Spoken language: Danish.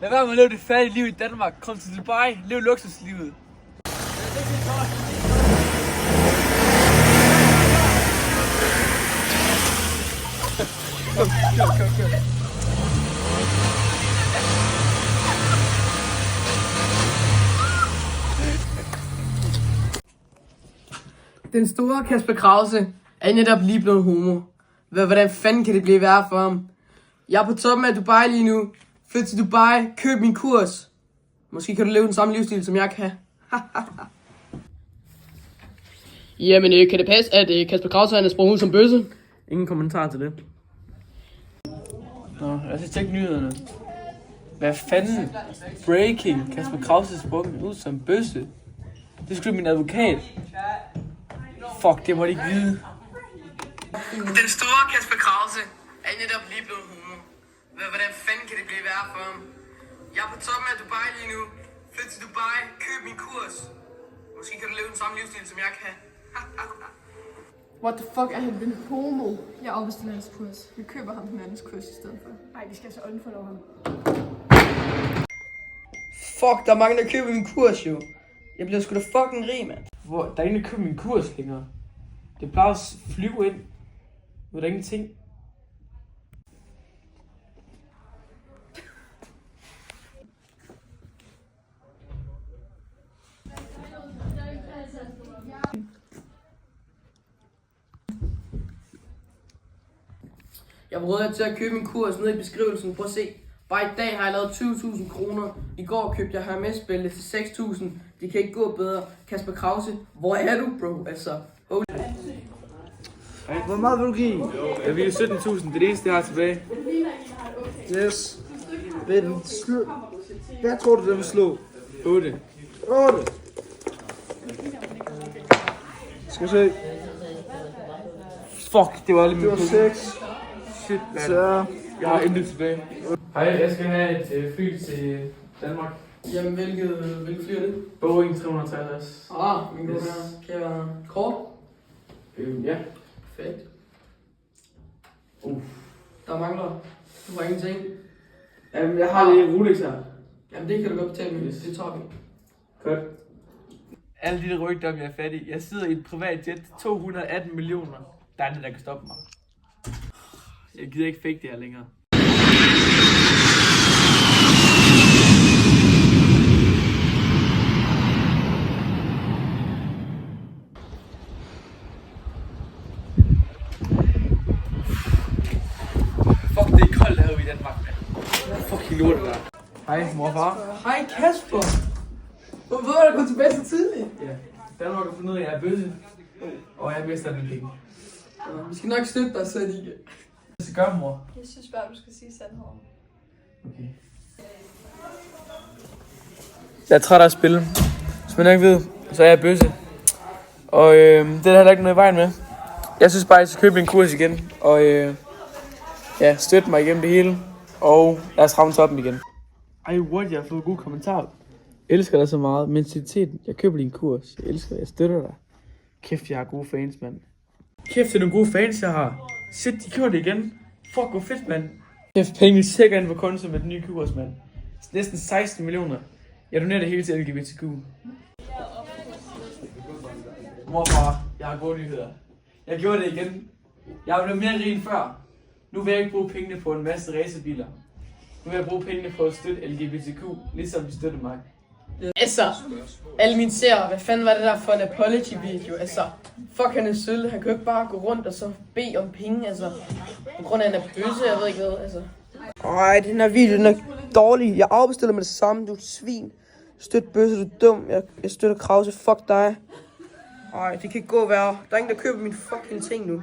Lad være med at leve det fattige liv i Danmark. Kom til Dubai, lev luksuslivet. Kør. Den store Kasper Krause er netop lige blevet homo. Hvordan fanden kan det blive værre for ham? Jeg er på toppen af Dubai lige nu. Flyt til Dubai, køb min kurs. Måske kan du leve den samme livsstil, som jeg kan. Jamen, kan det passe, at Kasper Krause er sprunget ud som bøsse? Ingen kommentar til det. Nå, lad os tjekke nyhederne. Hvad fanden? Breaking. Kasper Krause sprunget ud som bøsse. Det skulle min advokat. Fuck, det må de ikke vide. Den store Kasper Krause er netop lige blevet homo. Hvordan fanden kan det blive værre for ham? Jeg er på toppen af Dubai lige nu. Flyt til Dubai, køb min kurs. Måske kan du leve den samme livsstil, som jeg kan. What the fuck, er han den homo? Jeg afbestiller hans kurs. Vi køber ham den andens kurs i stedet for. Nej, vi skal altså unfollow ham. Fuck, der er mange, der køber min kurs jo. Jeg bliver sgu da fucking rig, mand. Hvor? Der er ingen, der køber min kurs længere. Det plejer at flyve ind. Nu er der ingenting. Jeg var råd til at købe min kurs ned i beskrivelsen. Prøv at se. Bare i dag har jeg lavet 20.000 kroner. I går købte jeg Hermes-bælte til 6.000. Det kan ikke gå bedre. Kasper Krause, hvor er du, bro? Altså, holy. Hvor meget vil du give? Jeg vil 17.000. Det er det eneste, jeg har tilbage. Yes. Hvad tror du, den vil slå? 8. 8. Skal vi se. Fuck, det var lige min Det var 6. Shit, man. Så. Jeg har intet tilbage. Hej, jeg skal have et fly til Danmark. Jamen, hvilket fly er det? Boeing 353. Min gode her. Kan jeg være kort? Ja. Fedt. Der mangler. Du har ingenting. Jamen, jeg har lige Rolex her. Jamen, det kan du godt betale med. Det tager vi. Godt. Alle de der rygter om, jeg er fattig. Jeg sidder i et privat jet. 218 millioner. Der er det, der kan stoppe mig. Jeg gider ikke fake det her længere. Fuck, det er koldt herude i Danmark, mand. Fucking lort det der. Hej, mor og far. Hej, Kasper. Hvorfor er du gået tilbage så tidligt? Ja. Danmark har fundet ud af, at jeg er bøsse. Og jeg mister den penge. Vi skal nok støtte dig, så det ikke. Hvad skal gøre, mor? Jeg synes bare, du skal sige sandheden. Okay. Jeg er træt af at spille. Hvis man ikke ved, så er jeg bøsse. Og det er der heller ikke noget i vejen med. Jeg synes bare, at jeg skal købe en kurs igen. Og støtte mig igennem det hele. Og lad os ramme toppen igen. Ej, what? Jeg har fået gode kommentarer. Jeg elsker dig så meget. Mentaliteten. Jeg køber din kurs. Jeg elsker dig. Jeg støtter dig. Kæft, jeg har gode fans, mand. Kæft, det er nogle gode fans, jeg har. Shit, de køber det igen. Fuck, hvor fedt, mand. Kæft, penge sikkert ind på konto med den nye kurs, mand. Næsten 16 millioner. Jeg donerer det hele til LGBTQ. Morfar, jeg har gode nyheder. Jeg gjorde det igen. Jeg er blevet mere rig end før. Nu vil jeg ikke bruge pengene på en masse racerbiler. Nu vil jeg bruge pengene på at støtte LGBTQ, ligesom de støtter mig. Altså, alle mine seere, hvad fanden var det der for en apology-video? Altså, fuck, han er sølle. Han kan jo ikke bare gå rundt og så bede om penge, altså. På grund af, at han er bøsse, jeg ved ikke hvad, altså. Ej, den her video, den er dårlig. Jeg afbestiller med det samme, du er et svin. Støt bøsse, du er dum. Jeg støtter Krause, fuck dig. Ej, det kan ikke gå værre. Der er ingen, der køber mine fucking ting nu.